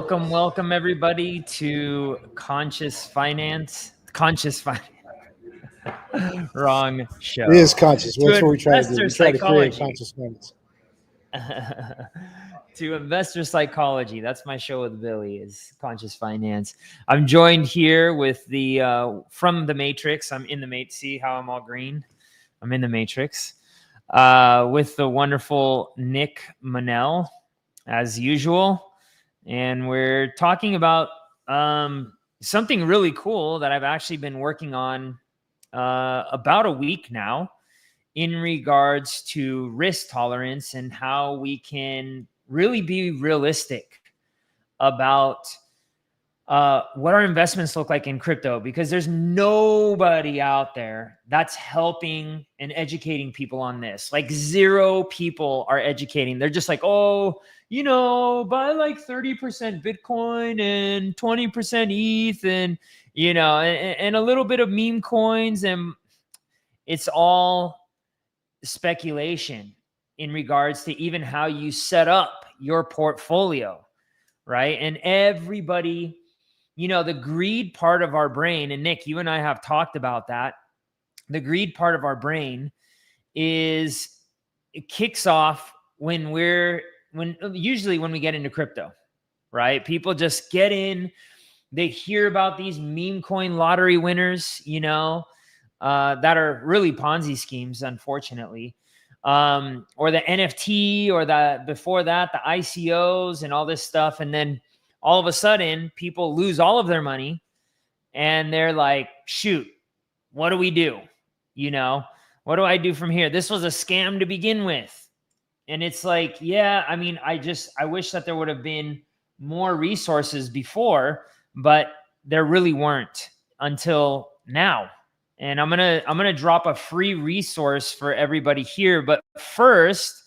Welcome everybody to Conscious Finance. Wrong show. It is conscious. To That's what we try to do. investor We try to create psychology. conscious minds. To investor psychology. That's my show with Billy, is Conscious Finance. I'm joined here with the from the Matrix. I'm in the Matrix. See how I'm all green? I'm in the Matrix. With the wonderful Nick Manel, as usual. And we're talking about something really cool that I've actually been working on about a week now in regards to risk tolerance and how we can really be realistic about what our investments look like in crypto, because there's nobody out there that's helping and educating people on this. Like 0 people are educating. They're just like, oh, buy like 30% Bitcoin and 20% ETH and, and a little bit of meme coins. And it's all speculation in regards to even how you set up your portfolio, right? And everybody, the greed part of our brain, and Nick, you and I have talked about that. The greed part of our brain it kicks off usually when we get into crypto, right? People just get in, they hear about these meme coin lottery winners, that are really Ponzi schemes, unfortunately. Or the NFT, or before that, the ICOs and all this stuff. And then all of a sudden people lose all of their money and they're like, shoot, what do we do? What do I do from here? This was a scam to begin with. And it's like, yeah, I mean, I wish that there would have been more resources before, but there really weren't until now. And I'm going to drop a free resource for everybody here. But first,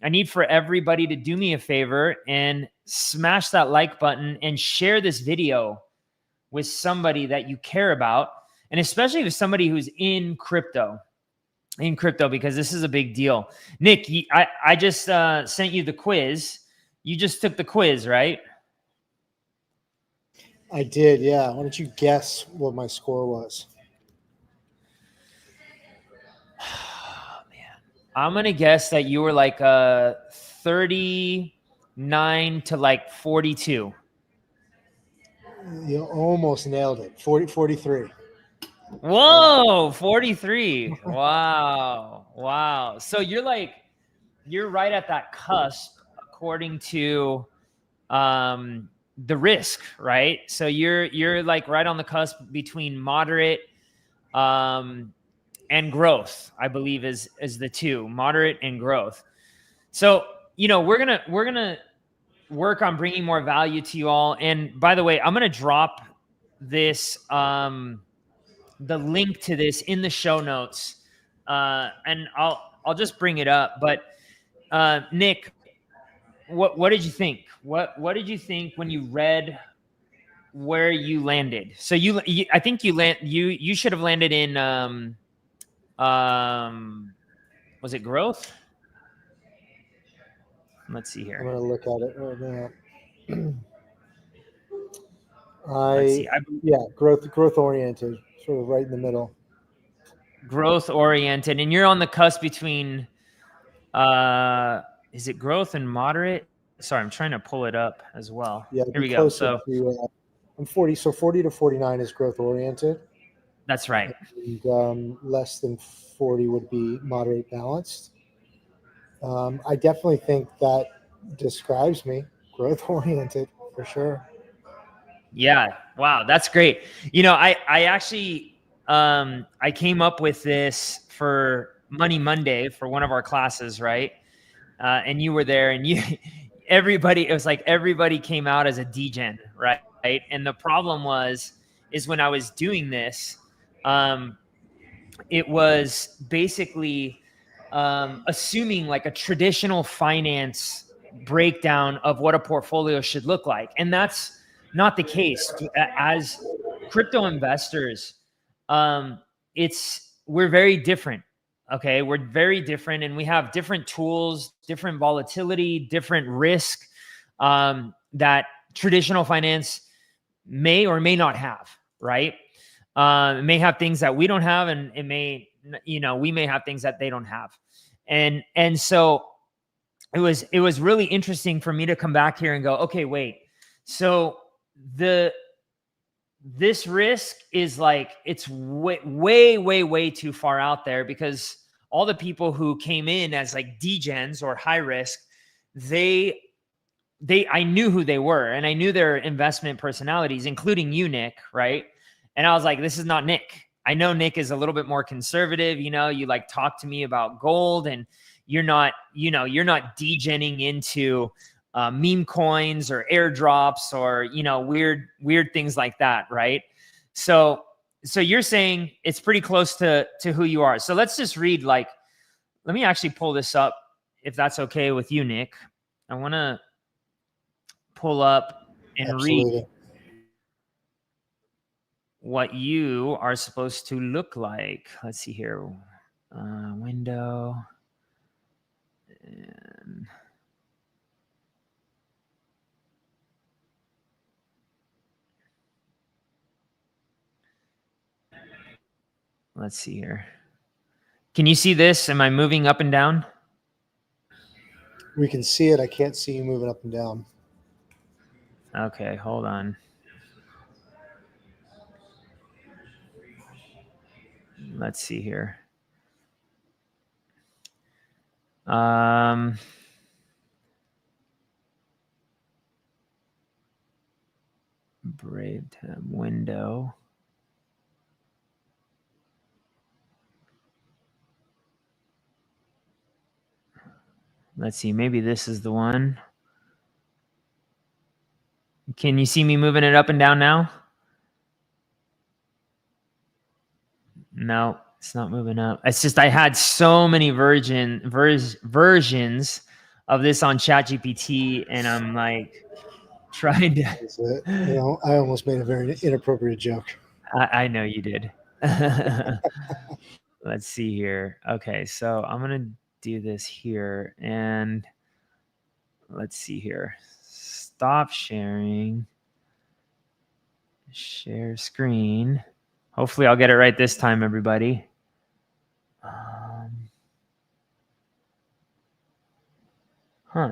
I need for everybody to do me a favor and smash that like button and share this video with somebody that you care about, and especially with somebody who's in crypto, because this is a big deal. Nick, I just sent you the quiz. You just took the quiz, right? I did, yeah. Why don't you guess what my score was? I'm going to guess that you were like 39 to like 42. You almost nailed it. 43. Whoa, 43. Wow. So you're right at that cusp according to the risk, right? So you're like right on the cusp between moderate and growth, I believe is the two, moderate and growth. So, we're going to work on bringing more value to you all. And by the way, I'm going to drop this, the link to this in the show notes. And I'll just bring it up. But, Nick, what did you think? What did you think when you read where you landed? So I think you should have landed in, was it growth? Let's see here. I'm going to look at it right now. Growth oriented, sort of right in the middle. Growth oriented, and you're on the cusp between, is it growth and moderate? Sorry, I'm trying to pull it up as well. Yeah, here we go. So I'm 40. So 40 to 49 is growth oriented. That's right. And less than 40 would be moderate balanced. I definitely think that describes me, growth oriented for sure. Yeah. Wow. That's great. I actually, I came up with this for Money Monday for one of our classes, right? And you were there, and it was like everybody came out as a degen, right? And the problem is when I was doing this, it was basically assuming like a traditional finance breakdown of what a portfolio should look like. And that's not the case. As crypto investors, we're very different. Okay. We're very different, and we have different tools, different volatility, different risk, that traditional finance may or may not have, right? It may have things that we don't have, and it may, we may have things that they don't have. And so it was really interesting for me to come back here and go, okay, wait. So this risk is like, it's way too far out there, because all the people who came in as like degens or high risk, I knew who they were, and I knew their investment personalities, including you, Nick, right? And I was like, this is not Nick. I know Nick is a little bit more conservative. You like talk to me about gold, and you're not degenning into meme coins or airdrops or, weird things like that, right? So you're saying it's pretty close to who you are. So let's just read, let me actually pull this up, if that's okay with you, Nick. I want to pull up and Absolutely. read what you are supposed to look like. Let's see here. Window. And let's see here. Can you see this? Am I moving up and down? We can see it. I can't see you moving up and down. Okay, hold on. Let's see here. Brave tab window. Let's see, maybe this is the one. Can you see me moving it up and down now? No, it's not moving up. It's just I had so many versions of this on ChatGPT, and I'm like trying to. I almost made a very inappropriate joke. I know you did. Let's see here. Okay, so I'm gonna do this here, and let's see here. Stop sharing. Share screen. Hopefully I'll get it right this time, everybody.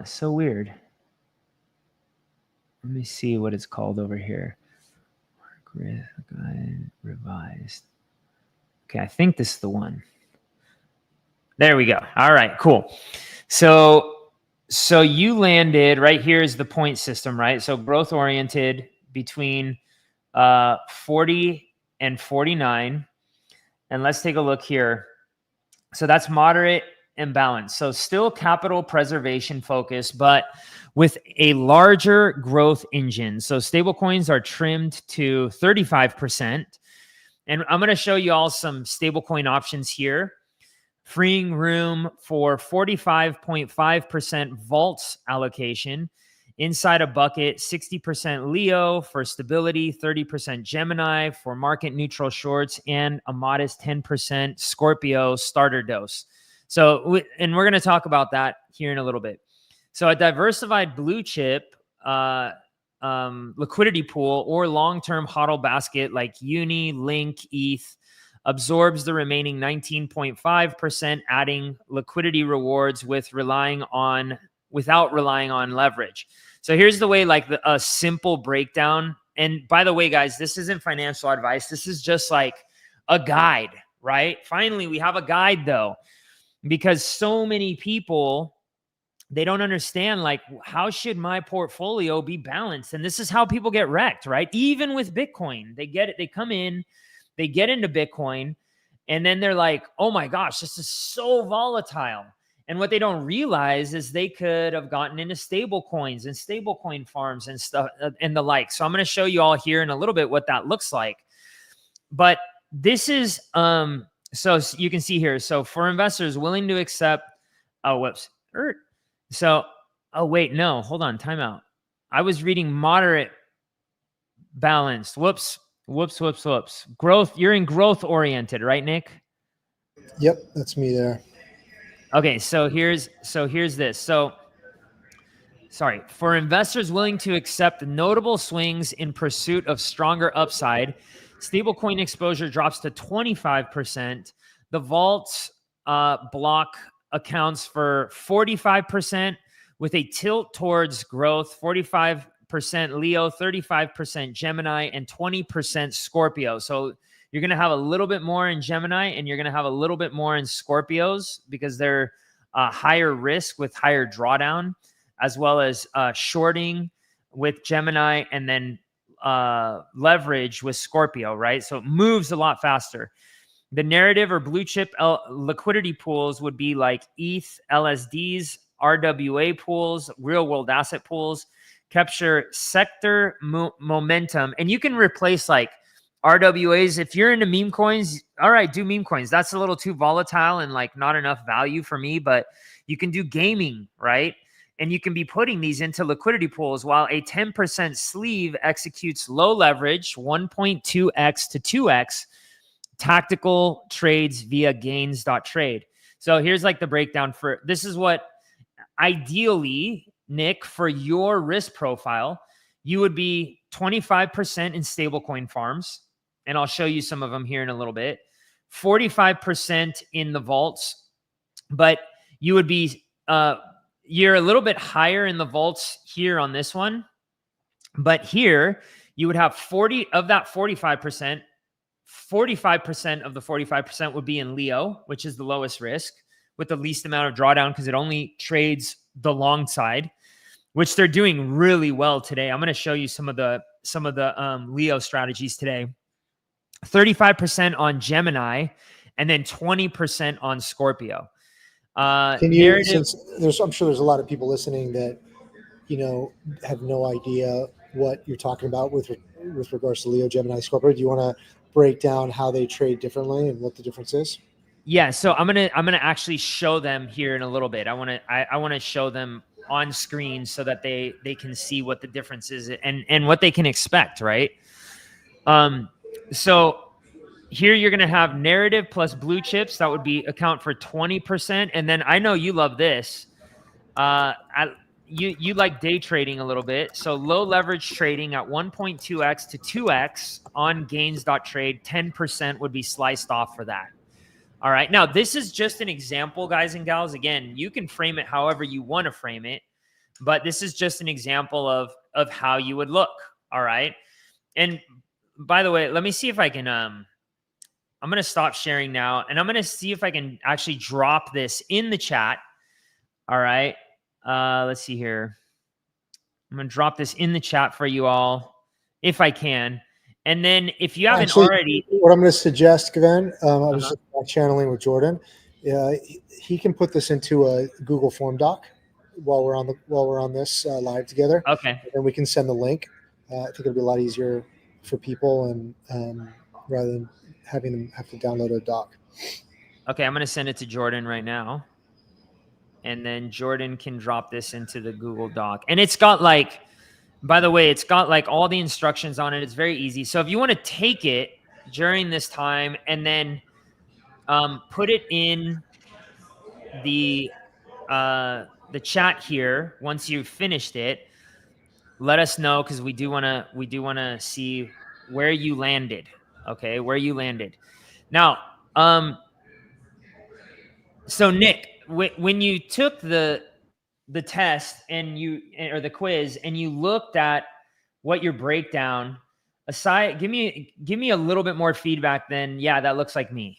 So weird. Let me see what it's called over here. Guide revised. Okay, I think this is the one. There we go. All right, cool. So you landed right here is the point system, right? So growth oriented between 40 and 49. And let's take a look here. So that's moderate and balanced. So still capital preservation focus, but with a larger growth engine. So stablecoins are trimmed to 35%. And I'm going to show you all some stablecoin options here, freeing room for 45.5% vaults allocation. Inside a bucket, 60% Leo for stability, 30% Gemini for market neutral shorts, and a modest 10% Scorpio starter dose. So, and we're going to talk about that here in a little bit. So a diversified blue chip liquidity pool or long-term hodl basket like Uni, Link, ETH absorbs the remaining 19.5%, adding liquidity rewards without relying on leverage. So here's the way, a simple breakdown. And by the way, guys, this isn't financial advice. This is just like a guide, right? Finally, we have a guide though, because so many people, they don't understand, how should my portfolio be balanced? And this is how people get wrecked, right? Even with Bitcoin, they get it. They come in, they get into Bitcoin, and then they're like, oh my gosh, this is so volatile. And what they don't realize is they could have gotten into stable coins and stable coin farms and stuff and the like. So I'm going to show you all here in a little bit what that looks like. But this is, so you can see here. So for investors willing to accept, hold on, timeout. I was reading moderate balanced. Whoops. Growth. You're in growth oriented, right, Nick? Yep, that's me there. Okay, so here's this. So For investors willing to accept notable swings in pursuit of stronger upside, stablecoin exposure drops to 25%. The vault block accounts for 45% with a tilt towards growth, 45% Leo, 35% Gemini, and 20% Scorpio. So you're going to have a little bit more in Gemini and you're going to have a little bit more in Scorpios because they're higher risk with higher drawdown, as well as shorting with Gemini and then leverage with Scorpio, right? So it moves a lot faster. The narrative or blue chip liquidity pools would be like ETH, LSDs, RWA pools, real world asset pools, capture sector momentum. And you can replace like RWAs. If you're into meme coins, all right, do meme coins. That's a little too volatile and like not enough value for me, but you can do gaming, right? And you can be putting these into liquidity pools while a 10% sleeve executes low leverage, 1.2x to 2x tactical trades via gains.trade. So here's like the breakdown for this is what ideally, Nick, for your risk profile, you would be 25% in stablecoin farms. And I'll show you some of them here in a little bit. 45% in the vaults, but you would be, you're a little bit higher in the vaults here on this one. But here you would have 40 of that 45%, 45% of the 45% would be in Leo, which is the lowest risk with the least amount of drawdown because it only trades the long side, which they're doing really well today. I'm going to show you some of the Leo strategies today. 35% on Gemini and then 20% on Scorpio. Can you, since I'm sure there's a lot of people listening that, have no idea what you're talking about with regards to Leo, Gemini, Scorpio. Do you want to break down how they trade differently and what the difference is? Yeah, so I'm gonna actually show them here in a little bit. I want to show them on screen so that they can see what the difference is and what they can expect, right? So here you're gonna have narrative plus blue chips. That would be account for 20%, and then I know you love this. You like day trading a little bit. So low leverage trading at 1.2x to 2x on gains.trade, 10% would be sliced off for that. All right. Now, this is just an example, guys and gals. Again, you can frame it however you want to frame it, but this is just an example of how you would look. All right. And by the way, let me see if I can, I'm going to stop sharing now and I'm going to see if I can actually drop this in the chat. All right. Let's see here. I'm going to drop this in the chat for you all if I can. And then if you haven't already, what I'm going to suggest, Gven, I was just channeling with Jordan. He can put this into a Google Form doc while we're on this live together. Okay. And we can send the link. I think it'll be a lot easier for people and rather than having them have to download a doc. Okay, I'm going to send it to Jordan right now. And then Jordan can drop this into the Google Doc. And it's got like, by the way, it's got like all the instructions on it. It's very easy. So if you want to take it during this time and then put it in the chat here once you've finished it, let us know because we do want to see where you landed. Okay, where you landed. Now, so Nick, when you took the test or the quiz and you looked at what your breakdown aside, give me a little bit more feedback than, yeah, that looks like me.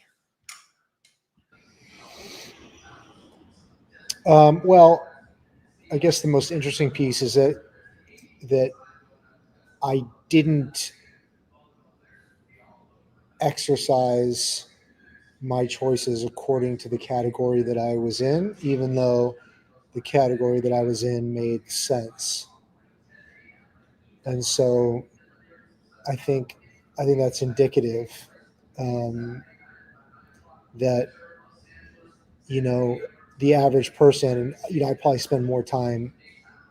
Well, I guess the most interesting piece is that I didn't exercise my choices according to the category that I was in, even though the category that I was in made sense. And so I think that's indicative that, the average person, and, I probably spend more time,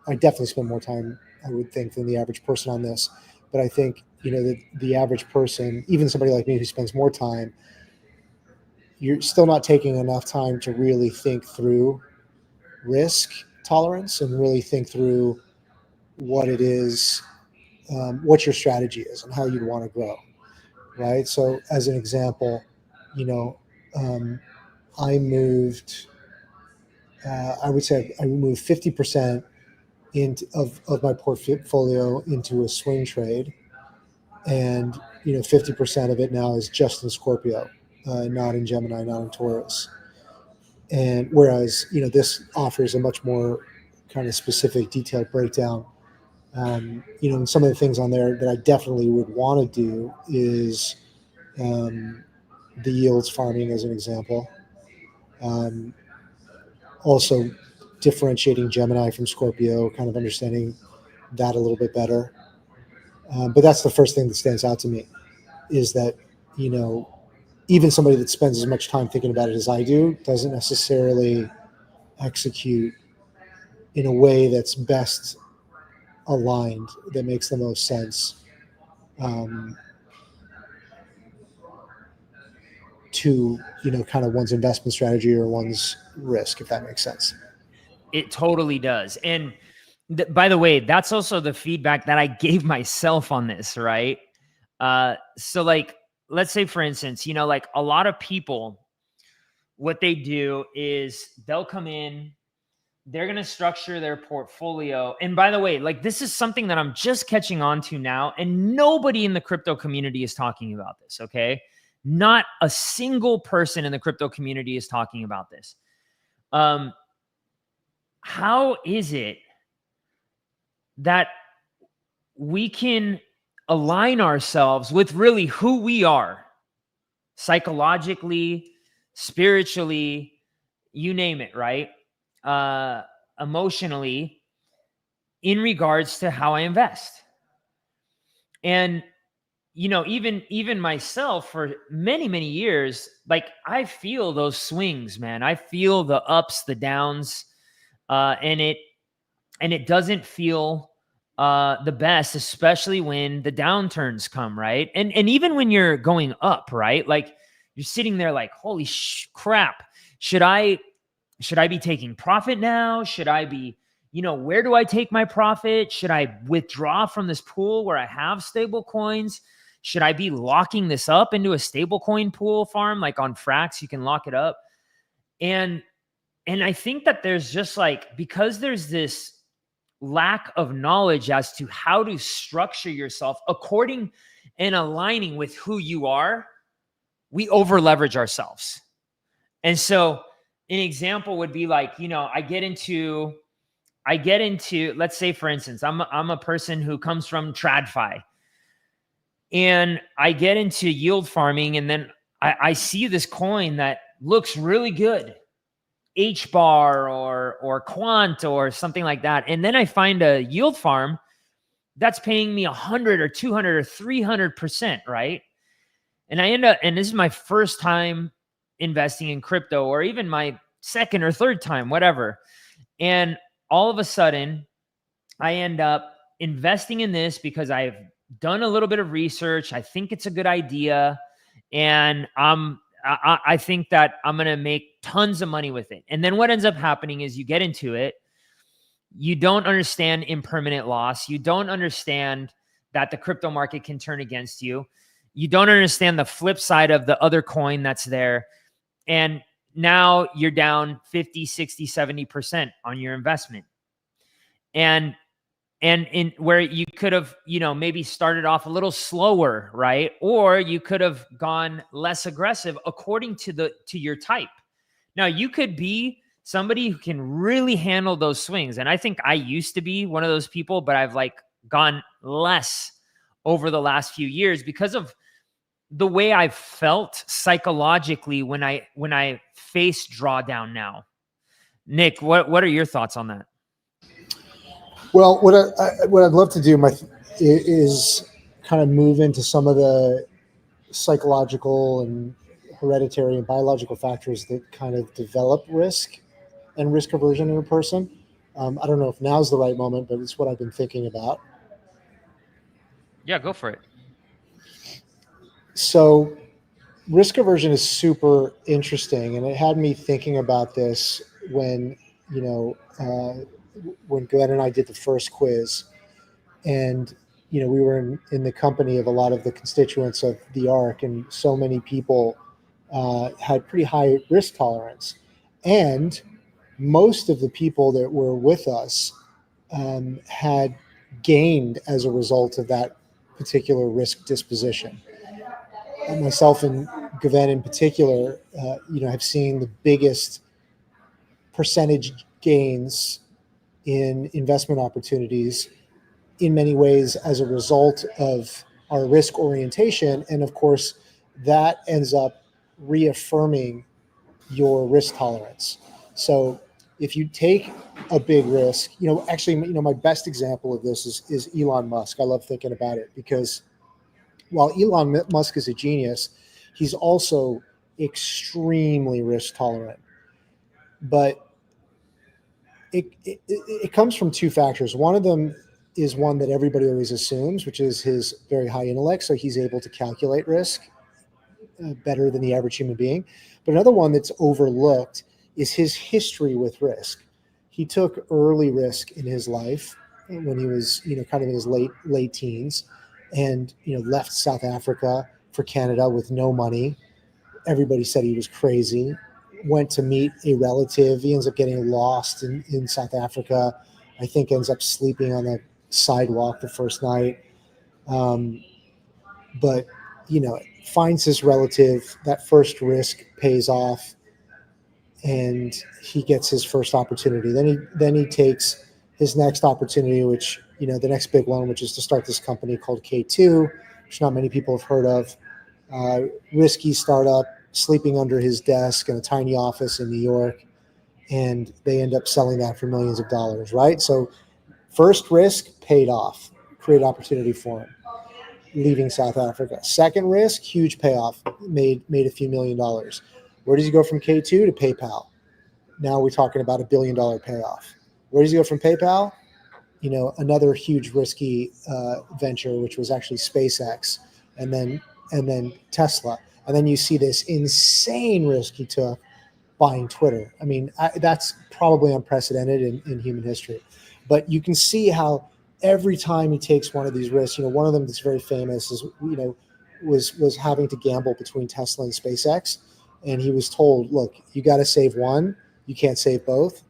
I definitely spend more time, I would think, than the average person on this. But I think, the average person, even somebody like me who spends more time, you're still not taking enough time to really think through risk tolerance and really think through what it is, what your strategy is and how you'd want to grow, right? So as an example, I moved, I would say I moved 50% of my portfolio into a swing trade. And, 50% of it now is just in Scorpio, not in Gemini, not in Taurus. And whereas, this offers a much more kind of specific, detailed breakdown. And some of the things on there that I definitely would want to do is the yields farming, as an example. Um, Also, differentiating Gemini from Scorpio, kind of understanding that a little bit better. But that's the first thing that stands out to me is that, even somebody that spends as much time thinking about it as I do doesn't necessarily execute in a way that's best aligned, that makes the most sense to, kind of one's investment strategy or one's risk, if that makes sense. It totally does. And by the way, that's also the feedback that I gave myself on this, right? So like, let's say for instance, like a lot of people, what they do is they'll come in, they're going to structure their portfolio. And by the way, like this is something that I'm just catching on to now, and nobody in the crypto community is talking about this, okay? Not a single person in the crypto community is talking about this. How is it that we can align ourselves with really who we are psychologically, spiritually, you name it, right? Emotionally, in regards to how I invest. And even myself for many, many years, like I feel those swings, man. I feel the ups, the downs, and it doesn't feel the best, especially when the downturns come, right? And even when you're going up, right? Like you're sitting there like, holy crap, should I be taking profit now? Should I be, where do I take my profit? Should I withdraw from this pool where I have stable coins? Should I be locking this up into a stable coin pool farm? Like on Frax, you can lock it up. And I think that there's just like, because there's this lack of knowledge as to how to structure yourself according and aligning with who you are, we over leverage ourselves. And so an example would be like, I get into, let's say for instance, I'm a person who comes from TradFi and I get into yield farming, and then I see this coin that looks really good, HBAR or Quant or something like that. And then I find a yield farm that's paying me 100 or 200 or 300%, right? And I end up, and this is my first time investing in crypto, or even my second or third time, whatever. And all of a sudden, I end up investing in this because I've done a little bit of research. I think it's a good idea. And I think that I'm going to make tons of money with it. And then what ends up happening is you get into it. You don't understand impermanent loss. You don't understand that the crypto market can turn against you. You don't understand the flip side of the other coin that's there. And now you're down 50, 60, 70% on your investment. And in where you could have, maybe started off a little slower, right? Or you could have gone less aggressive according to your type. Now you could be somebody who can really handle those swings. And I think I used to be one of those people, but I've like gone less over the last few years because of the way I've felt psychologically when I face drawdown now. Nick, what are your thoughts on that? Well, what I'd love to do is kind of move into some of the psychological and hereditary and biological factors that kind of develop risk and risk aversion in a person. I don't know if now's the right moment, but it's what I've been thinking about. Yeah, go for it. So risk aversion is super interesting, and it had me thinking about this when, when Gwen and I did the first quiz, and we were in the company of a lot of the constituents of the ARC, and so many people had pretty high risk tolerance, and most of the people that were with us had gained as a result of that particular risk disposition. And myself and Gven in particular, have seen the biggest percentage gains in investment opportunities in many ways as a result of our risk orientation. And of course, that ends up reaffirming your risk tolerance. So if you take a big risk, actually, my best example of this is Elon Musk. I love thinking about it because while Elon Musk is a genius, he's also extremely risk tolerant. But it comes from two factors. One of them is one that everybody always assumes, which is his very high intellect. So he's able to calculate risk better than the average human being. But another one that's overlooked is his history with risk. He took early risk in his life when he was, kind of in his late teens, and left South Africa for Canada with no money. Everybody said he was crazy. Went to meet a relative. He ends up getting lost in South Africa. I think ends up sleeping on the sidewalk the first night. But finds his relative. That first risk pays off, and he gets his first opportunity. Then he takes his next opportunity, which the next big one, which is to start this company called K2, which not many people have heard of. Risky startup, sleeping under his desk in a tiny office in New York, and they end up selling that for millions of dollars. Right. So first risk paid off, create opportunity for him. Leaving South Africa. Second risk, huge payoff, made a few $1,000,000. Where does he go from K2 to PayPal? Now we're talking about $1 billion payoff. Where does he go from PayPal? Another huge risky venture, which was actually SpaceX, and then Tesla. And then you see this insane risk he took buying Twitter. I mean, that's probably unprecedented in human history. But you can see how every time he takes one of these risks, one of them that's very famous is, was having to gamble between Tesla and SpaceX. And he was told, look, you got to save one. You can't save both.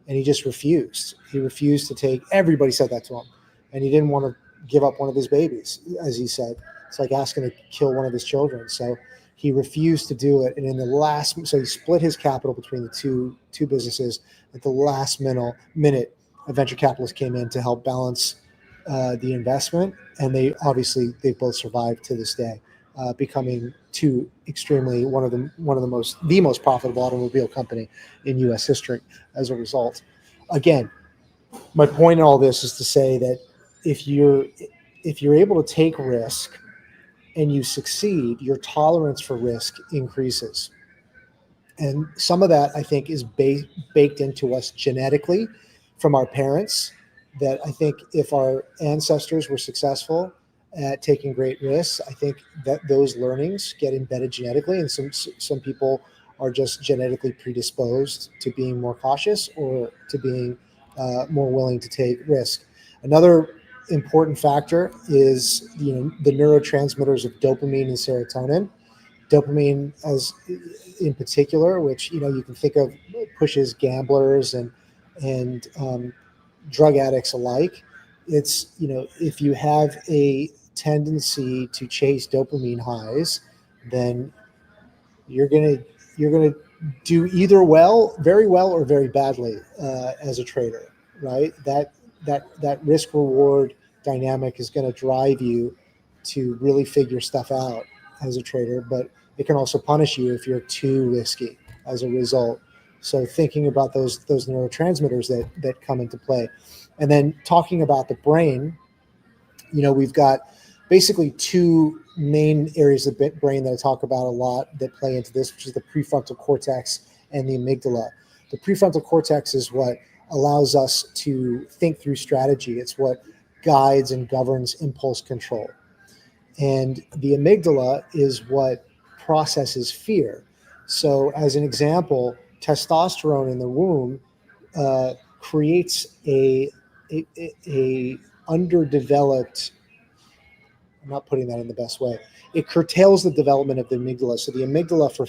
And he just refused. He refused to take, everybody said that to him. And he didn't want to give up one of his babies, as he said. It's like asking to kill one of his children. So he refused to do it. And in the last, so he split his capital between the two businesses. At the last minute, a venture capitalist came in to help balance the investment. And they both survived to this day, becoming two extremely, the most profitable automobile company in U.S. history as a result. Again, my point in all this is to say that if you're able to take risk and you succeed, your tolerance for risk increases. And some of that, I think, is baked into us genetically from our parents, that I think if our ancestors were successful at taking great risks, I think that those learnings get embedded genetically, and some people are just genetically predisposed to being more cautious or to being more willing to take risk. Another important factor is the neurotransmitters of dopamine and serotonin. Dopamine, as in particular, which you can think of, pushes gamblers and drug addicts alike. It's if you have a tendency to chase dopamine highs, then you're gonna do either very well, or very badly as a trader, right? That risk reward dynamic is going to drive you to really figure stuff out as a trader, but it can also punish you if you're too risky as a result. So thinking about those neurotransmitters that come into play, and then talking about the brain, we've got basically two main areas of the brain that I talk about a lot that play into this, which is the prefrontal cortex and the amygdala. The prefrontal cortex is what allows us to think through strategy. It's what guides and governs impulse control. And the amygdala is what processes fear. So as an example, testosterone in the womb creates a underdeveloped, I'm not putting that in the best way. It curtails the development of the amygdala. So the amygdala for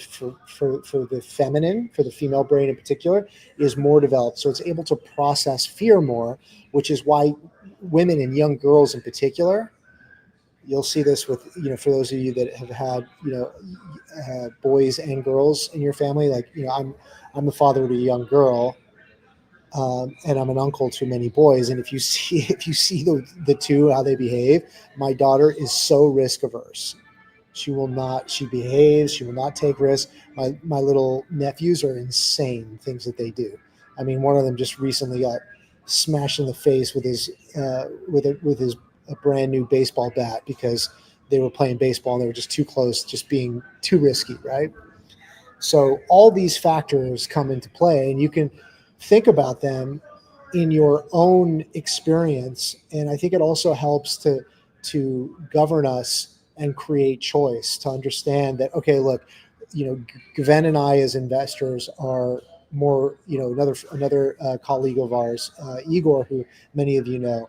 the feminine, for the female brain in particular, is more developed. So it's able to process fear more, which is why women and young girls in particular, you'll see this with, for those of you that have had, boys and girls in your family, like, I'm the father of a young girl, and I'm an uncle to many boys. And if you see the two, how they behave, my daughter is so risk averse. She behaves, she will not take risks. My little nephews are insane things that they do. I mean, one of them just recently got smashed in the face with his a brand new baseball bat because they were playing baseball and they were just too close, just being too risky, right? So all these factors come into play, and you can think about them in your own experience. And I think it also helps to govern us and create choice, to understand that, okay, look, Gven and I as investors are more, another colleague of ours, Igor, who many of you know,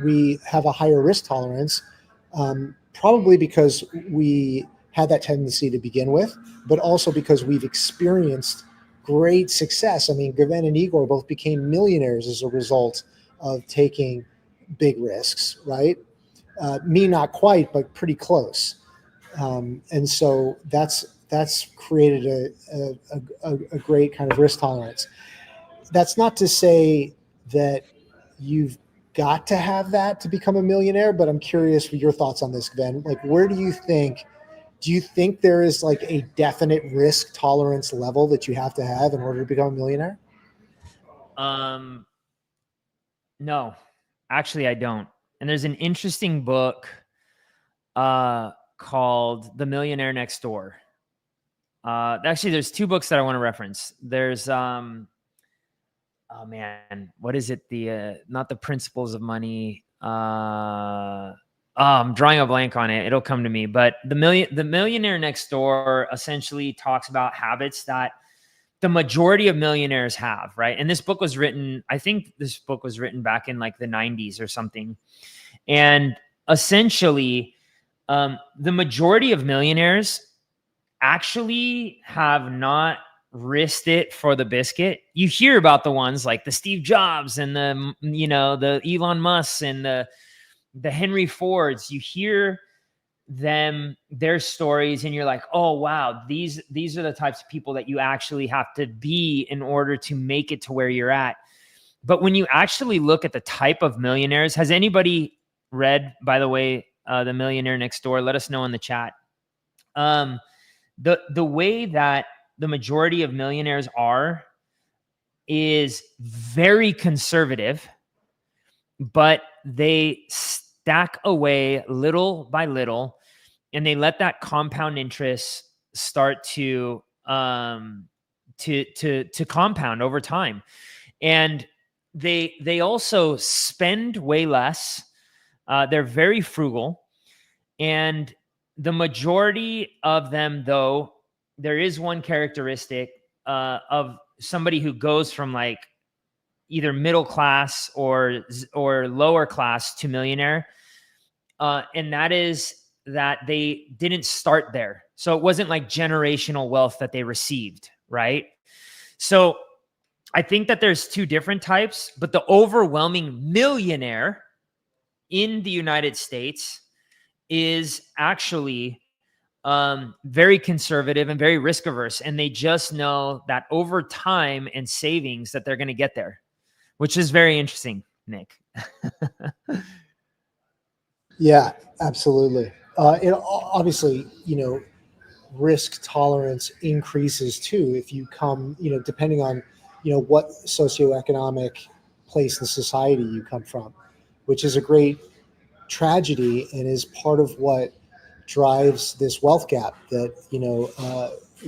we have a higher risk tolerance, probably because we had that tendency to begin with, but also because we've experienced great success. I mean, Gven and Igor both became millionaires as a result of taking big risks, right? Me, not quite, but pretty close. And so that's created a great kind of risk tolerance. That's not to say that you've got to have that to become a millionaire, but I'm curious for your thoughts on this, Gven. Like, where do you think there is like a definite risk tolerance level that you have to have in order to become a millionaire? No, actually I don't. And there's an interesting book called The Millionaire Next Door. Actually, there's two books that I want to reference. There's oh man, what is it? The not The Principles of Money. I'm drawing a blank on it. It'll come to me. But the Millionaire Next Door essentially talks about habits that the majority of millionaires have, right? And this book was written, I think this book was written back in like the 90s or something. And essentially, the majority of millionaires actually have not risked it for the biscuit. You hear about the ones like the Steve Jobs and the Elon Musks and the Henry Fords. You hear their stories, and you're like, oh wow, these are the types of people that you actually have to be in order to make it to where you're at. But when you actually look at the type of millionaires, has anybody read, by the way, The Millionaire Next Door? Let us know in the chat. The way that the majority of millionaires is very conservative, but they stack away little by little, and they let that compound interest start to compound over time. And they also spend way less. They're very frugal, and the majority of them, though, there is one characteristic of somebody who goes from like either middle class or lower class to millionaire. And that is that they didn't start there. So it wasn't like generational wealth that they received, right? So I think that there's two different types, but the overwhelming millionaire in the United States is actually very conservative and very risk averse. And they just know that over time and savings that they're going to get there, which is very interesting, Nick. Yeah, absolutely. It obviously, risk tolerance increases too if you come, depending on, what socioeconomic place in society you come from, which is a great tragedy and is part of what drives this wealth gap that,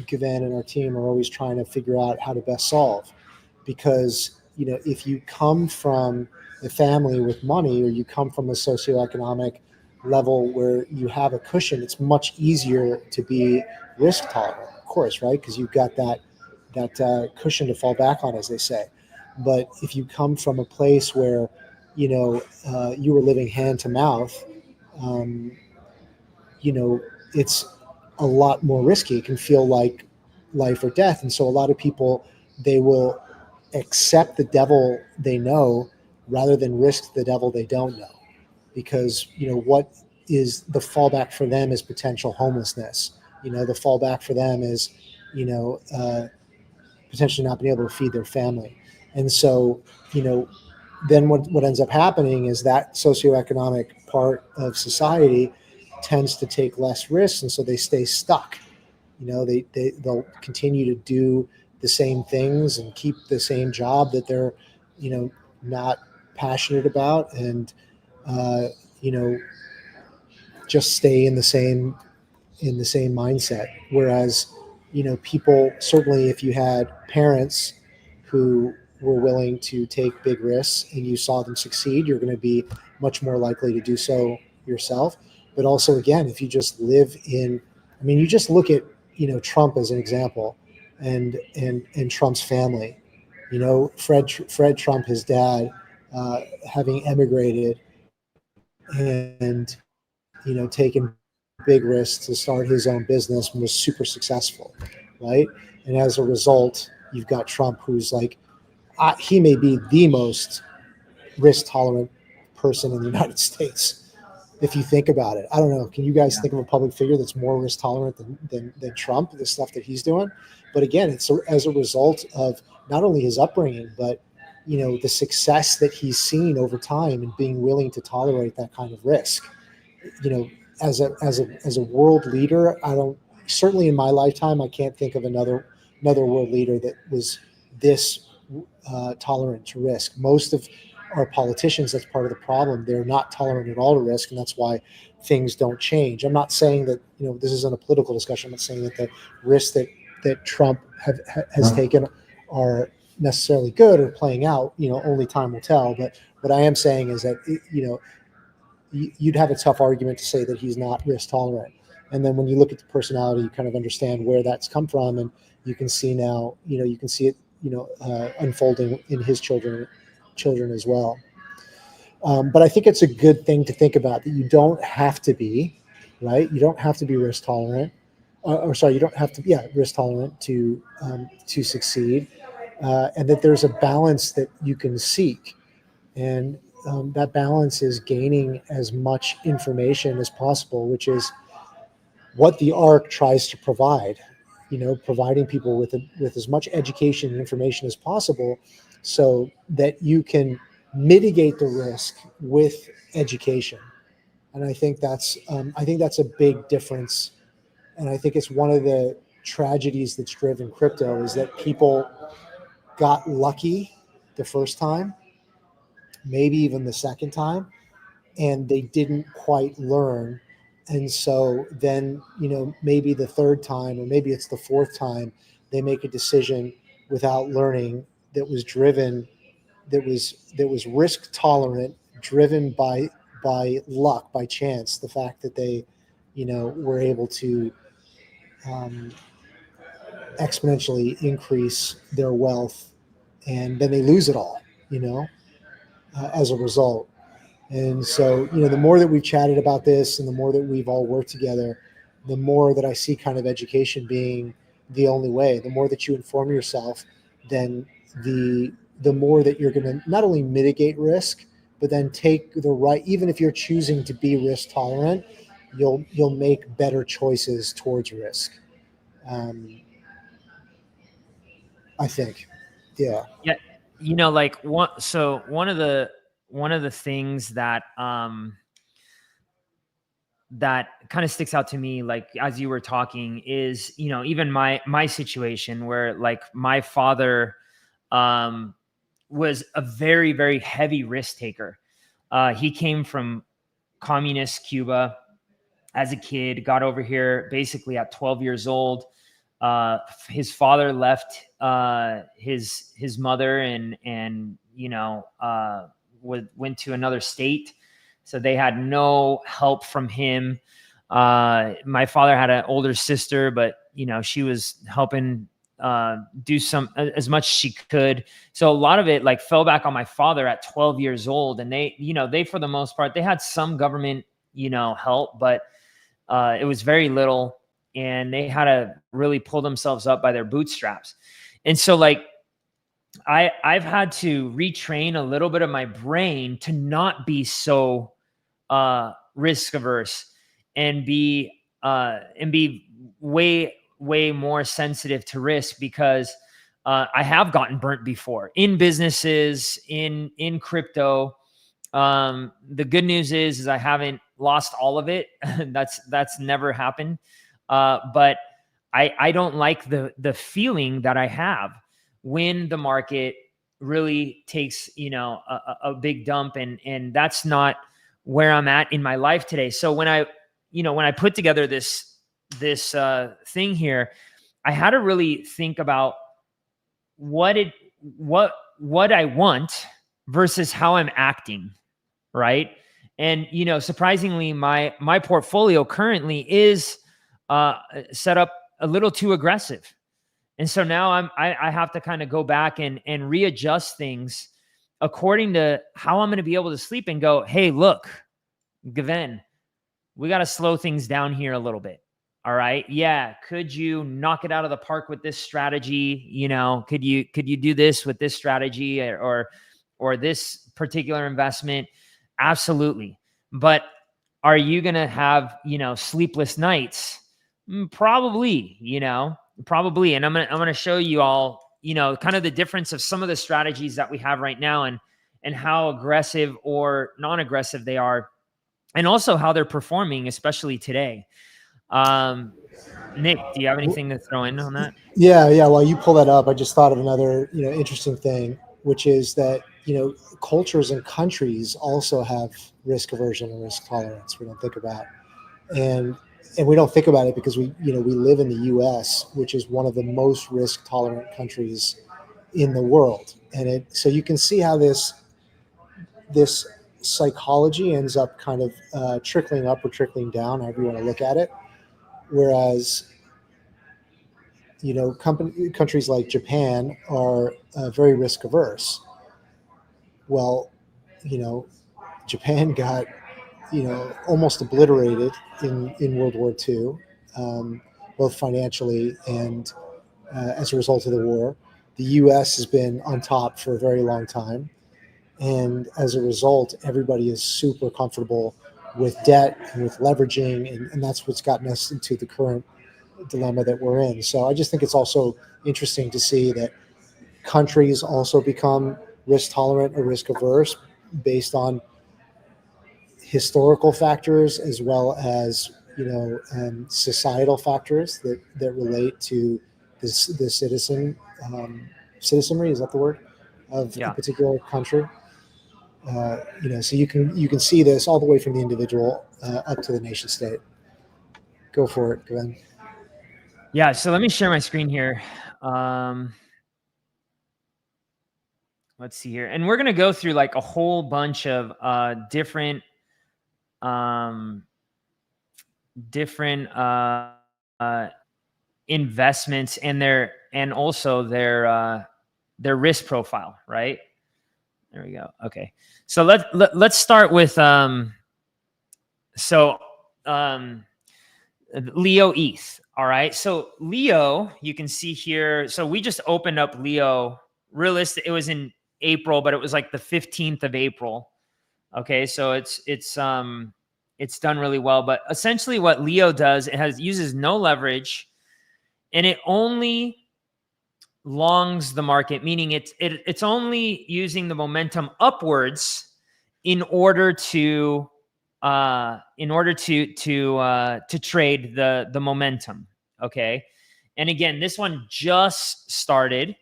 Gven and our team are always trying to figure out how to best solve. Because, if you come from a family with money, or you come from a socioeconomic level where you have a cushion, it's much easier to be risk tolerant, of course, right? Because you've got that cushion to fall back on, as they say. But if you come from a place where, you were living hand to mouth, um, it's a lot more risky. It can feel like life or death. And so a lot of people, they will accept the devil they know rather than risk the devil they don't know. Because, what is the fallback for them is potential homelessness. The fallback for them is, you know, uh, potentially not being able to feed their family. And so, then what ends up happening is that socioeconomic part of society tends to take less risks, and so they stay stuck. They'll continue to do the same things and keep the same job that they're, not passionate about, and uh, you know just stay in the same mindset. Whereas, people, certainly if you had parents who were willing to take big risks and you saw them succeed, you're going to be much more likely to do so yourself. But also, again, if you just live in, I mean, you just look at, Trump as an example, and Trump's family. Fred Trump, his dad, having emigrated and, taken big risks to start his own business and was super successful, right? And as a result, you've got Trump, who's like, he may be the most risk tolerant person in the United States. If you think about it, I don't know. Can you guys Yeah. think of a public figure that's more risk tolerant than Trump, the stuff that he's doing? But again, it's as a result of not only his upbringing, but, the success that he's seen over time and being willing to tolerate that kind of risk. You know, as a world leader, I don't, certainly in my lifetime, I can't think of another world leader that was this tolerant to risk. Most of our politicians, that's part of the problem. They're not tolerant at all to risk, and that's why things don't change. I'm not saying that, this isn't a political discussion. I'm not saying that the risks that Trump has taken are necessarily good or playing out. Only time will tell. But what I am saying is that, you'd have a tough argument to say that he's not risk tolerant. And then when you look at the personality, you kind of understand where that's come from, and you can see now, you can see it, unfolding in his children as well. But I think it's a good thing to think about, that you don't have to be, right. You don't have to be risk tolerant, or sorry, you don't have to, yeah, risk tolerant to succeed, and that there's a balance that you can seek. And that balance is gaining as much information as possible, which is what the ARC tries to provide. Providing people with as much education and information as possible, so that you can mitigate the risk with education. And I think that's a big difference. And I think it's one of the tragedies that's driven crypto, is that people got lucky the first time, maybe even the second time, and they didn't quite learn. And so then, maybe the third time, or maybe it's the fourth time, they make a decision without learning, that was driven, that was risk tolerant, driven by luck, by chance, the fact that they, were able to um, exponentially increase their wealth, and then they lose it all, as a result. And so, the more that we've chatted about this, and the more that we've all worked together, the more that I see kind of education being the only way. The more that you inform yourself, then the more that you're going to not only mitigate risk, but then take the right. Even if you're choosing to be risk tolerant, you'll make better choices towards risk. Um, I think, yeah. Yeah. Like one of the things that kind of sticks out to me, like as you were talking, is, even my situation, where like my father um was a very, very heavy risk taker. He came from communist Cuba as a kid, got over here basically at 12 years old. His father left his mother, and went to another state, so they had no help from him. My father had an older sister, but she was helping do some as much as she could. So a lot of it like fell back on my father at 12 years old. And they for the most part, they had some government, help, but it was very little, and they had to really pull themselves up by their bootstraps. And so like, I've had to retrain a little bit of my brain to not be so risk averse and be way more sensitive to risk, because I have gotten burnt before in businesses, in crypto. The good news is I haven't lost all of it. That's never happened. But I don't like the feeling that I have when the market really takes, a big dump, and that's not where I'm at in my life today. So when I put together this thing here, I had to really think about what I want versus how I'm acting, right? And surprisingly, my portfolio currently is set up a little too aggressive. And so now I have to kind of go back and readjust things according to how I'm going to be able to sleep and go, hey, look, Gven, we got to slow things down here a little bit. All right. Yeah. Could you knock it out of the park with this strategy? Could you do this with this strategy or this particular investment? Absolutely. But are you going to have, sleepless nights? Probably, probably. And I'm going to show you all, kind of the difference of some of the strategies that we have right now and how aggressive or non-aggressive they are, and also how they're performing, especially today. Nick, do you have anything to throw in on that? Yeah. While you pull that up, I just thought of another, interesting thing, which is that, cultures and countries also have risk aversion and risk tolerance. We don't think about, and we don't think about it because we live in the U.S., which is one of the most risk tolerant countries in the world. And so you can see how this psychology ends up kind of trickling up or trickling down, however you want to look at it. Whereas, countries like Japan are very risk averse. Well, Japan got, almost obliterated in World War II, both financially and as a result of the war. The U.S. has been on top for a very long time. And as a result, everybody is super comfortable with debt and with leveraging. And that's what's gotten us into the current dilemma that we're in. So I just think it's also interesting to see that countries also become risk tolerant or risk averse based on historical factors as well as societal factors that relate to the citizenry, is that the word, of a particular country. So you can see this all the way from the individual up to the nation state. Go for it, Glenn. Yeah, so let me share my screen here. Let's see here. And we're going to go through like a whole bunch of different investments and also their risk profile, right? There we go. Okay. So let's start with Leo ETH. All right. So Leo, you can see here. So we just opened up Leo. Realistic. It was in April, but it was like the 15th of April. Okay. So it's done really well. But essentially what Leo does, it uses no leverage, and it only longs the market, meaning it's only using the momentum upwards in order to trade the momentum. Okay. And again, this one just started.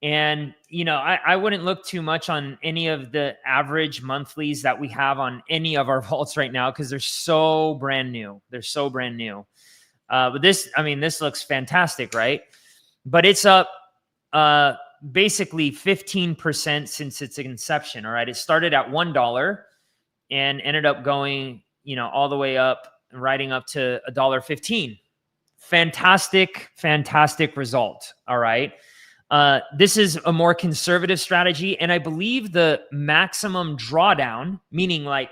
And, I wouldn't look too much on any of the average monthlies that we have on any of our vaults right now, because they're so brand new. But this looks fantastic, right? But it's up basically 15% since its inception. All right. It started at $1 and ended up going, all the way up, riding up to $1.15 fantastic result. All right. This is a more conservative strategy. And I believe the maximum drawdown, meaning like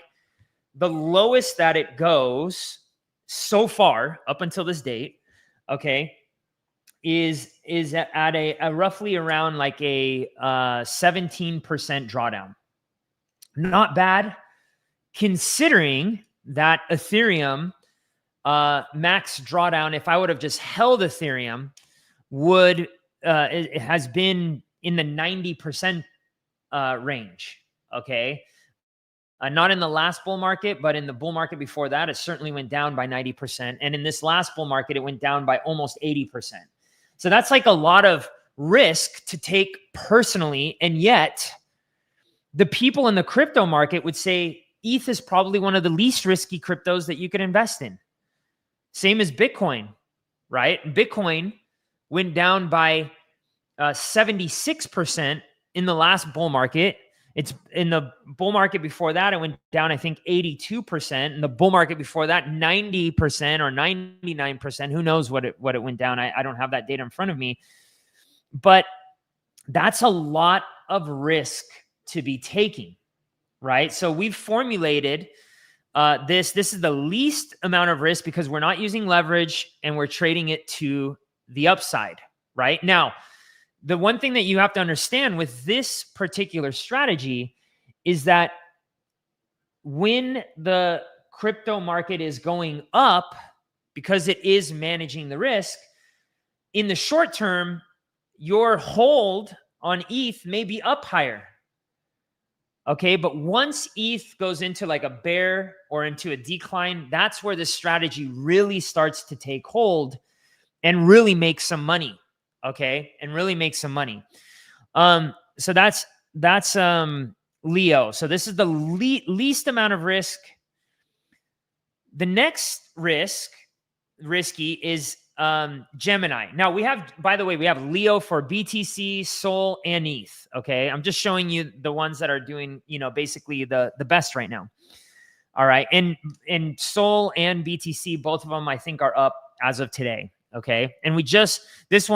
the lowest that it goes so far up until this date, okay, is at a roughly around like a 17% drawdown. Not bad, considering that Ethereum max drawdown, if I would have just held Ethereum, would it has been in the 90% range. Okay. Not in the last bull market, but in the bull market before that, it certainly went down by 90%. And in this last bull market, it went down by almost 80%. So that's like a lot of risk to take personally. And yet the people in the crypto market would say ETH is probably one of the least risky cryptos that you could invest in. Same as Bitcoin, right? Bitcoin went down by 76% in the last bull market. It's in the bull market before that, it went down, I think, 82%. In the bull market before that, 90% or 99%. Who knows what it went down? I don't have that data in front of me. But that's a lot of risk to be taking, right? So we've formulated this. This is the least amount of risk because we're not using leverage and we're trading it to the upside, right? Now, the one thing that you have to understand with this particular strategy is that when the crypto market is going up, because it is managing the risk, in the short term, your hold on ETH may be up higher. Okay, but once ETH goes into like a bear or into a decline, that's where the strategy really starts to take hold and really make some money. Okay, and really make some money. So that's Leo. So this is the least amount of risk. The next risky is Gemini. Now we have, by the way, we have Leo for BTC, Sol, and ETH. Okay, I'm just showing you the ones that are doing, basically the best right now. All right, and Sol and BTC, both of them I think are up as of today. Okay. And we just we just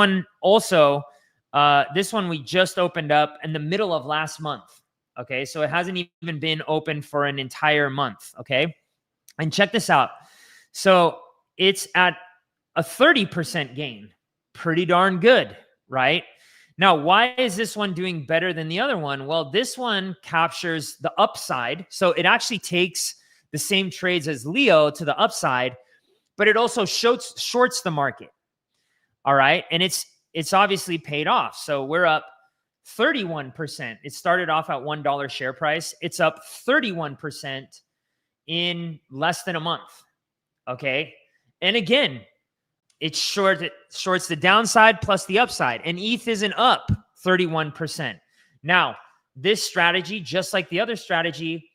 opened up in the middle of last month. Okay. So it hasn't even been open for an entire month. Okay. And check this out. So it's at a 30% gain. Pretty darn good, right? Now, why is this one doing better than the other one? Well, this one captures the upside. So it actually takes the same trades as Leo to the upside, but it also shorts the market. All right. And it's obviously paid off. So we're up 31%. It started off at $1 share price. It's up 31% in less than a month. Okay. And again, it shorts the downside plus the upside. And ETH isn't up 31%. Now, this strategy, just like the other strategy,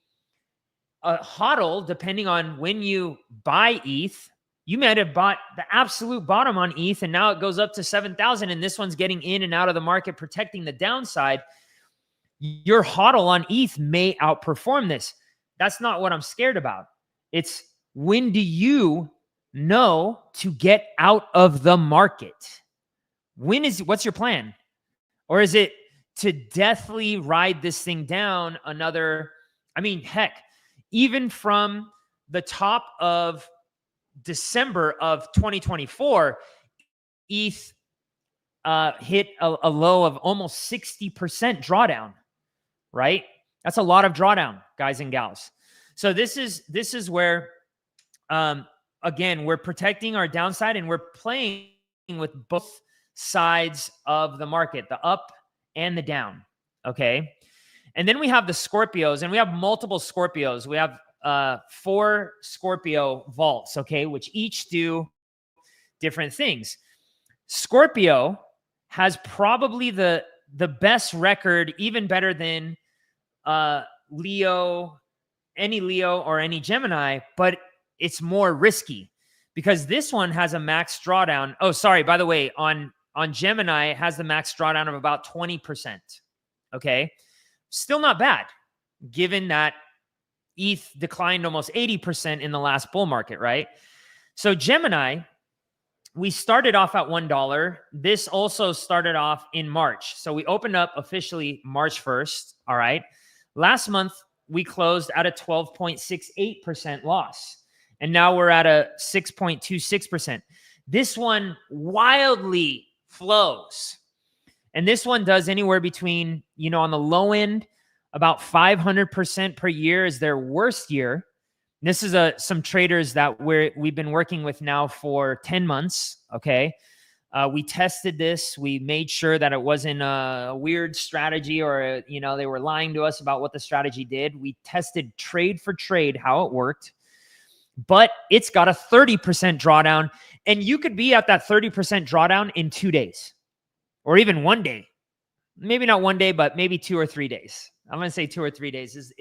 a hodl, depending on when you buy ETH, you might have bought the absolute bottom on ETH and now it goes up to 7,000 and this one's getting in and out of the market, protecting the downside. Your hodl on ETH may outperform this. That's not what I'm scared about. It's when do you know to get out of the market? What's your plan? Or is it to deathly ride this thing down another, heck, even from the top of December of 2024, ETH hit a low of almost 60% drawdown, right? That's a lot of drawdown, guys and gals. So this is where, again, we're protecting our downside and we're playing with both sides of the market, the up and the down, okay? And then we have the Scorpios, and we have multiple Scorpios. We have 4 Scorpio vaults, okay, which each do different things. Scorpio has probably the best record, even better than Leo, any Leo or any Gemini, but it's more risky because this one has a max drawdown. Oh, sorry, by the way, on Gemini, it has the max drawdown of about 20%, okay? Still not bad, given that ETH declined almost 80% in the last bull market, right? So Gemini, we started off at $1. This also started off in March. So we opened up officially March 1st. All right. Last month, we closed at a 12.68% loss. And now we're at a 6.26%. This one wildly flows. And this one does anywhere between, on the low end, about 500% per year is their worst year. This is some traders that we've been working with now for 10 months. Okay. We tested this. We made sure that it wasn't a weird strategy or, they were lying to us about what the strategy did. We tested trade for trade, how it worked, but it's got a 30% drawdown, and you could be at that 30% drawdown in 2 days or even 1 day. Maybe not 1 day, but maybe 2 or 3 days. I'm going to say 2 or 3 days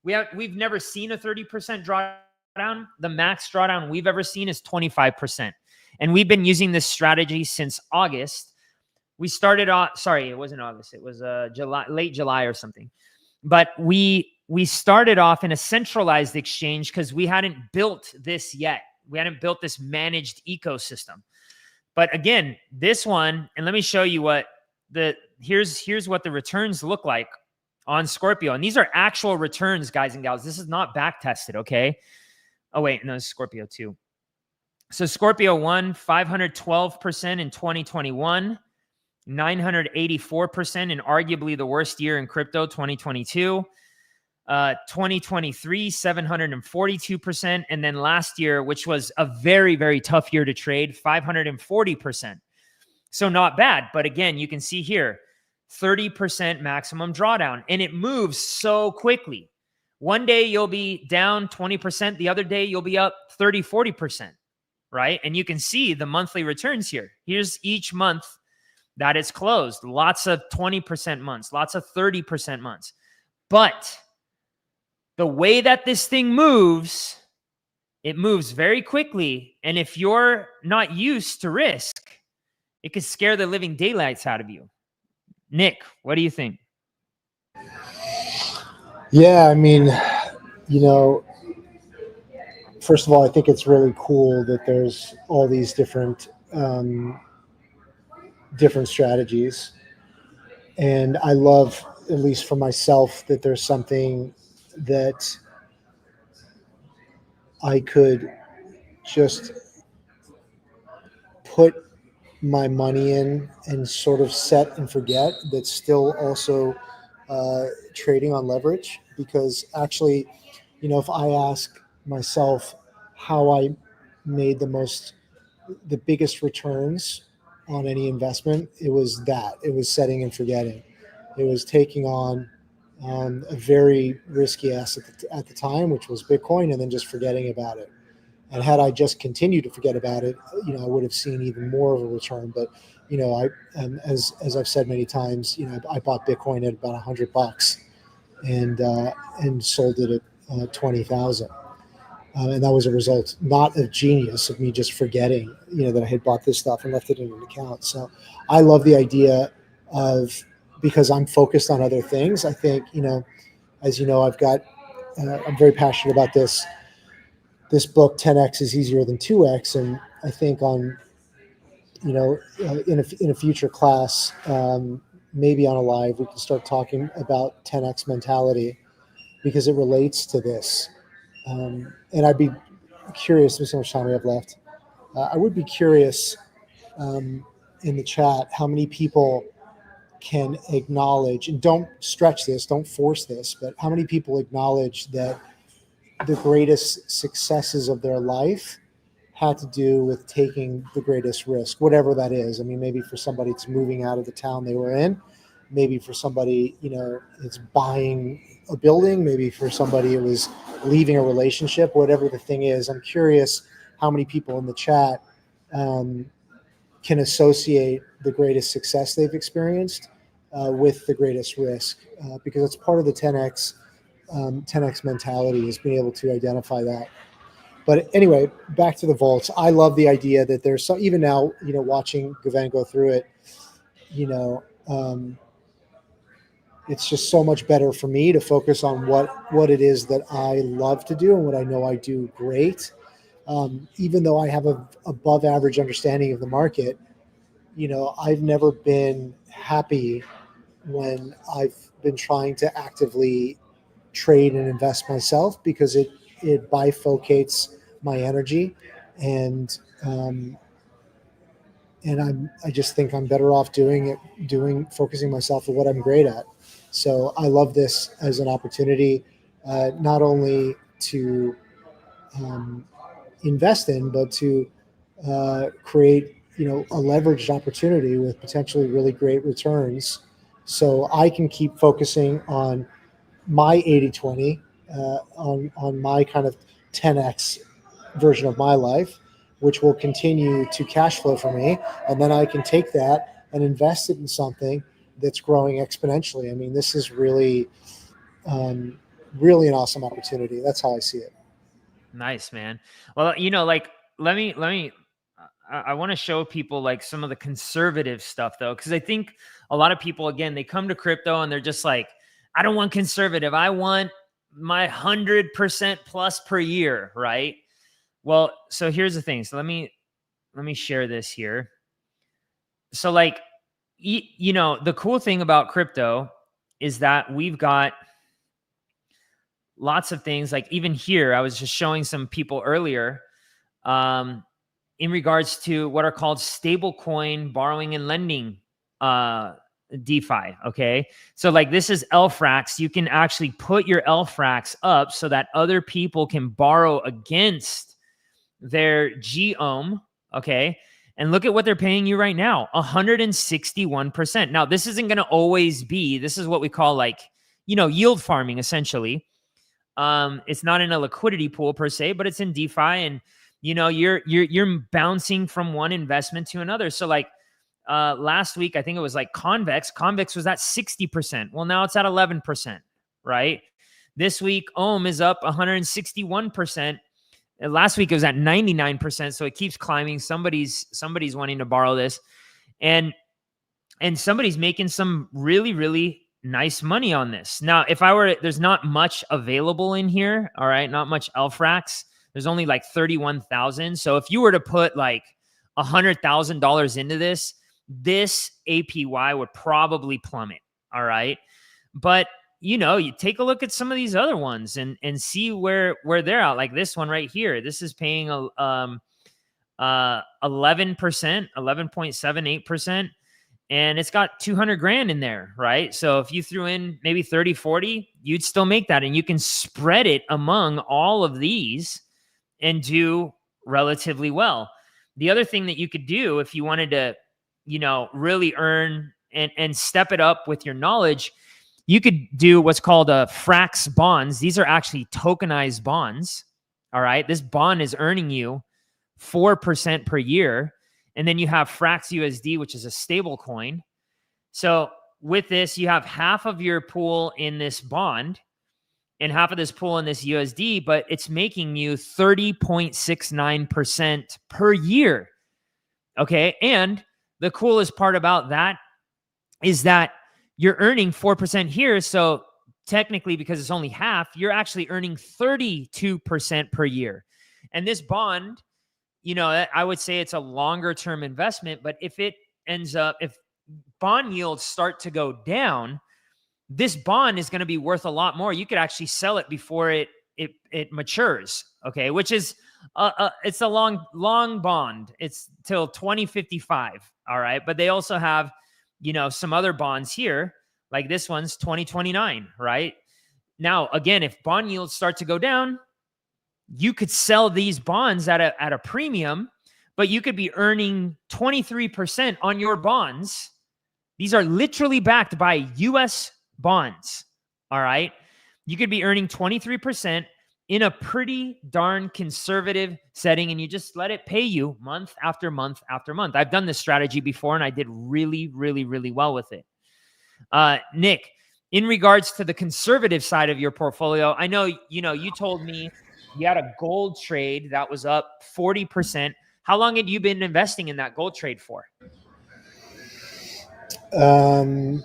we've never seen a 30% drawdown. The max drawdown we've ever seen is 25%. And we've been using this strategy since August. We started off, sorry, it wasn't August. It was late July or something. But we started off in a centralized exchange because we hadn't built this yet. We hadn't built this managed ecosystem. But again, this one, and let me show you here's what the returns look like on Scorpio. And these are actual returns, guys and gals. This is not back tested, okay? Oh, wait, no, it's Scorpio 2. So Scorpio 1, 512% in 2021, 984% in arguably the worst year in crypto, 2022. 2023, 742%. And then last year, which was a very, very tough year to trade, 540%. So not bad. But again, you can see here, 30% maximum drawdown. And it moves so quickly. One day you'll be down 20%. The other day you'll be up 30, 40%, right? And you can see the monthly returns here. Here's each month that it's closed. Lots of 20% months, lots of 30% months. But the way that this thing moves, it moves very quickly. And if you're not used to risk, it could scare the living daylights out of you. Nick, what do you think? Yeah, I mean, first of all, I think it's really cool that there's all these different strategies. And I love, at least for myself, that there's something that I could just put my money in and sort of set and forget, that's still also trading on leverage. Because actually, if I ask myself how I made the biggest returns on any investment, it was setting and forgetting. It was taking on a very risky asset at the time, which was Bitcoin, and then just forgetting about it. And had I just continued to forget about it, I would have seen even more of a return. But, as I've said many times, I bought Bitcoin at about $100 and sold it at 20,000. And that was a result, not of genius, of me just forgetting, that I had bought this stuff and left it in an account. So I love the idea of, because I'm focused on other things. I think, as you know, I'm very passionate about this book, 10X is easier than 2X. And I think in a future class, maybe on a live, we can start talking about 10X mentality, because it relates to this. And I'd be curious, there's so much time we have left. I would be curious in the chat how many people can acknowledge, and don't stretch this, don't force this, but how many people acknowledge that the greatest successes of their life had to do with taking the greatest risk, whatever that is. I mean, maybe for somebody it's moving out of the town they were in. Maybe for somebody, it's buying a building. Maybe for somebody it was leaving a relationship, whatever the thing is. I'm curious how many people in the chat can associate the greatest success they've experienced with the greatest risk, because it's part of the 10X mentality, is being able to identify that. But anyway, back to the vaults. I love the idea that there's some, even now, watching Gven go through it, it's just so much better for me to focus on what it is that I love to do and what I know I do great, Even though I have a above average understanding of the market, I've never been happy when I've been trying to actively trade and invest myself, because it bifurcates my energy, and um, I just think I'm better off focusing myself on what I'm great at. So I love this as an opportunity, not only to um, invest in, but to create a leveraged opportunity with potentially really great returns, so I can keep focusing on my 80/20, on my kind of 10x version of my life, which will continue to cash flow for me. And then I can take that and invest it in something that's growing exponentially. I mean, this is um, really an awesome opportunity. That's how I see it. Nice, man. Well, like let me I want to show people like some of the conservative stuff though, because I think a lot of people, again, they come to crypto and they're just like, I don't want conservative. I want my 100% plus per year, right? Well, so here's the thing. So let me share this here. So like, the cool thing about crypto is that we've got lots of things. Like even here, I was just showing some people earlier, um, in regards to what are called stablecoin borrowing and lending, uh, DeFi. Okay. So like this is LFRAX. You can actually put your LFRAX up so that other people can borrow against their GOM. Okay. And look at what they're paying you right now, 161%. Now, this isn't going to always be, this is what we call like, yield farming essentially. It's not in a liquidity pool per se, but it's in DeFi, and you're bouncing from one investment to another. So like last week, I think it was like Convex. Convex was at 60%. Well, now it's at 11%, right? This week, Ohm is up 161%. Last week it was at 99%, so it keeps climbing. Somebody's wanting to borrow this, and somebody's making some really, really nice money on this. Now, if I were, there's not much available in here. All right. Not much LFRAX. There's only like 31,000. So if you were to put like $100,000 into this APY would probably plummet. All right. But you take a look at some of these other ones and see where they're at. Like this one right here. This is paying 11%, 11.78%. And it's got 200 grand in there, right? So if you threw in maybe 30, 40, you'd still make that. And you can spread it among all of these and do relatively well. The other thing that you could do if you wanted to, really earn and step it up with your knowledge, you could do what's called a Frax bonds. These are actually tokenized bonds. All right. This bond is earning you 4% per year. And then you have Frax USD, which is a stable coin. So with this, you have half of your pool in this bond and half of this pool in this USD, but it's making you 30.69% per year. Okay. And the coolest part about that is that you're earning 4% here. So technically, because it's only half, you're actually earning 32% per year. And this bond, I would say it's a longer term investment, but if bond yields start to go down, this bond is going to be worth a lot more. You could actually sell it before it matures. Okay. Which is, it's a long bond. It's till 2055. All right. But they also have, some other bonds here, like this one's 2029. Right now, again, if bond yields start to go down, you could sell these bonds at a premium, but you could be earning 23% on your bonds. These are literally backed by US bonds. All right. You could be earning 23% in a pretty darn conservative setting, and you just let it pay you month after month after month. I've done this strategy before and I did really, really, really well with it. Nick, in regards to the conservative side of your portfolio, I know, you told me you had a gold trade that was up 40%. How long had you been investing in that gold trade for? Um,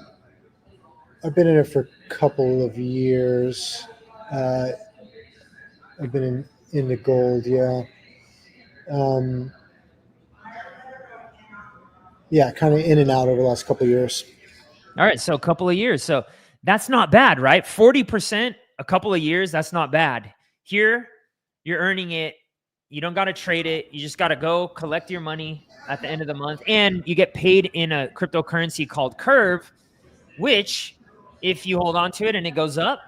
I've been in it for a couple of years. Uh, I've been into gold, yeah. Um, yeah, kind of in and out over the last couple of years. All right, so a couple of years. So that's not bad, right? 40% a couple of years, that's not bad. Here, you're earning it. You don't got to trade it. You just got to go collect your money at the end of the month. And you get paid in a cryptocurrency called Curve, which if you hold on to it and it goes up,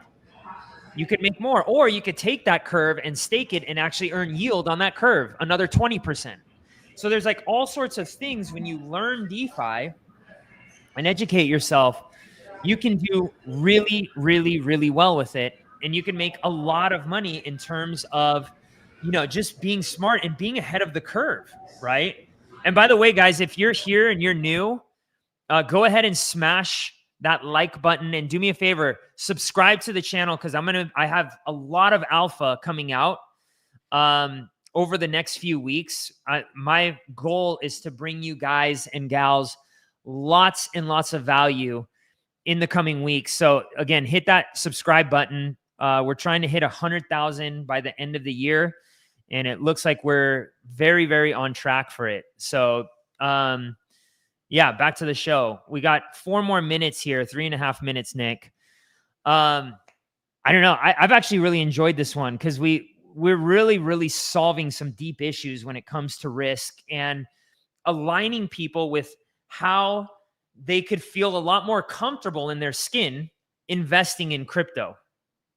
you could make more. Or you could take that curve and stake it and actually earn yield on that curve, another 20%. So there's like all sorts of things when you learn DeFi and educate yourself, you can do really, really, really well with it. And you can make a lot of money in terms of, just being smart and being ahead of the curve, right? And by the way, guys, if you're here and you're new, go ahead and smash that like button and do me a favor, subscribe to the channel because I have a lot of alpha coming out over the next few weeks. My goal is to bring you guys and gals lots and lots of value in the coming weeks. So again, hit that subscribe button. We're trying to hit 100,000 by the end of the year. And it looks like we're very, very on track for it. So, yeah, back to the show. We got 4 more minutes here, 3.5 minutes, Nick. I don't know. I've actually really enjoyed this one because we're really, really solving some deep issues when it comes to risk and aligning people with how they could feel a lot more comfortable in their skin investing in crypto.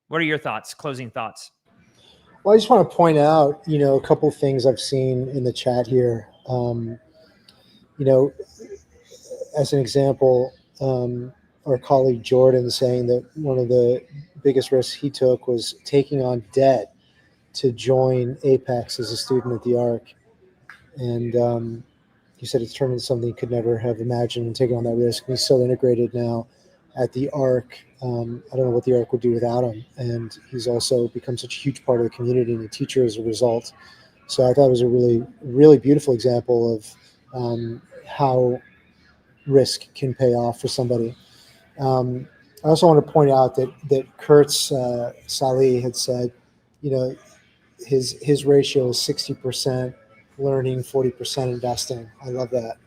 What are your thoughts? Closing thoughts? Well, I just want to point out, a couple of things I've seen in the chat here. As an example, our colleague Jordan saying that one of the biggest risks he took was taking on debt to join Apex as a student at the ARC. And he said it's turned into something he could never have imagined and taken on that risk. And he's so integrated now at the ARC. I don't know what the ARC would do without him. And he's also become such a huge part of the community and a teacher as a result. So I thought it was a really, really beautiful example of how risk can pay off for somebody. I also want to point out that Kurtz Salih had said, his ratio is 60% learning, 40% investing. I love that.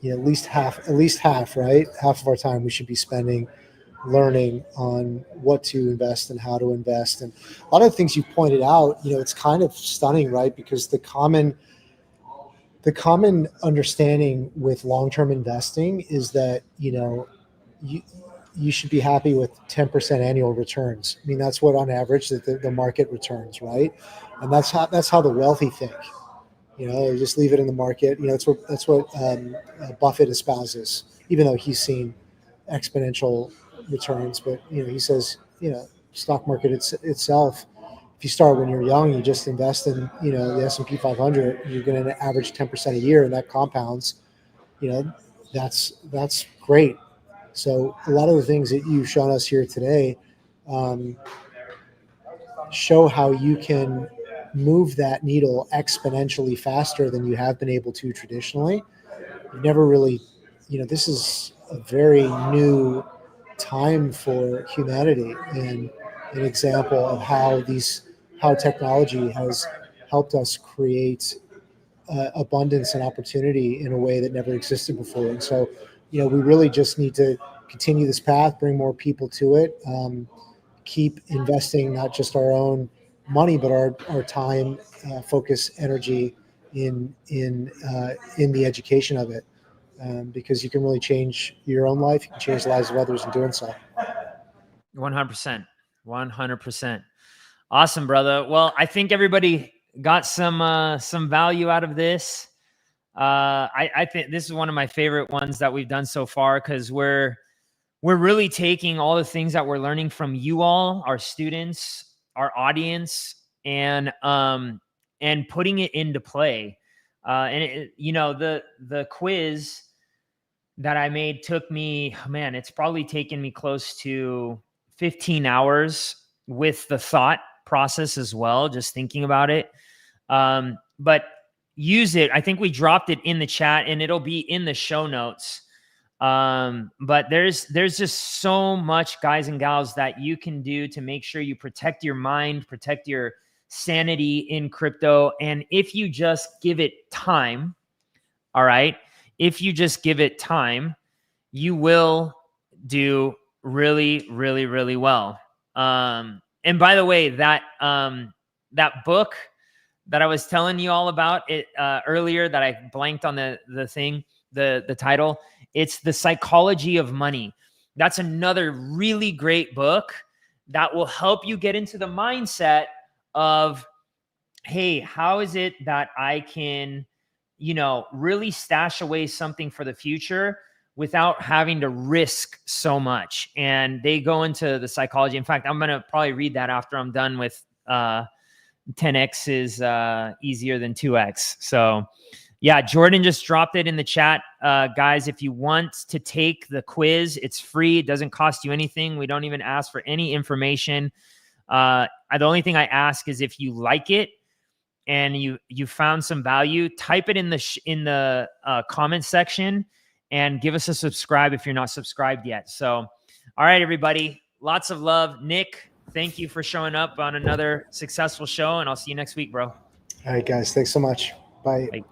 At least half, right? Half of our time we should be spending learning on what to invest and how to invest. And a lot of the things you pointed out, it's kind of stunning, right? Because the common understanding with long-term investing is that, you should be happy with 10% annual returns. I mean, that's what on average the market returns, right? And that's how the wealthy think. Just leave it in the market. That's what Buffett espouses, even though he's seen exponential returns. But he says, stock market itself. If you start when you're young, you just invest in the S&P 500. You're going to average 10% a year, and that compounds. That's great. So a lot of the things that you've shown us here today show how you can move that needle exponentially faster than you have been able to traditionally. You never really, this is a very new time for humanity and an example of how technology has helped us create abundance and opportunity in a way that never existed before. And so, we really just need to continue this path, bring more people to it, keep investing not just our own money, but our time, focus, energy in the education of it, because you can really change your own life. You can change the lives of others in doing so. 100%. 100%. Awesome, brother. Well, I think everybody got some value out of this. I think this is one of my favorite ones that we've done so far because we're really taking all the things that we're learning from you all, our students, our audience, and putting it into play. The quiz that I made took me, man, it's probably taken me close to 15 hours with the thought process as well, just thinking about it. But use it. I think we dropped it in the chat and it'll be in the show notes. But there's just so much, guys and gals, that you can do to make sure you protect your mind, protect your sanity in crypto. And if you just give it time, all right, if you just give it time, you will do really, really, really well. And by the way, that book that I was telling you all about it earlier, that I blanked on the title, it's The Psychology of Money. That's another really great book that will help you get into the mindset of, hey, how is it that I can, really stash away something for the future without having to risk so much? And they go into the psychology. In fact, I'm going to probably read that after I'm done with 10x is easier than 2x. So yeah, Jordan just dropped it in the chat. Guys, if you want to take the quiz, it's free. It doesn't cost you anything. We don't even ask for any information. The only thing I ask is if you like it and you found some value, type it in the comment section and give us a subscribe if you're not subscribed yet. So, all right, everybody, lots of love. Nick, thank you for showing up on another successful show, and I'll see you next week, bro. All right, guys. Thanks so much. Bye. Bye.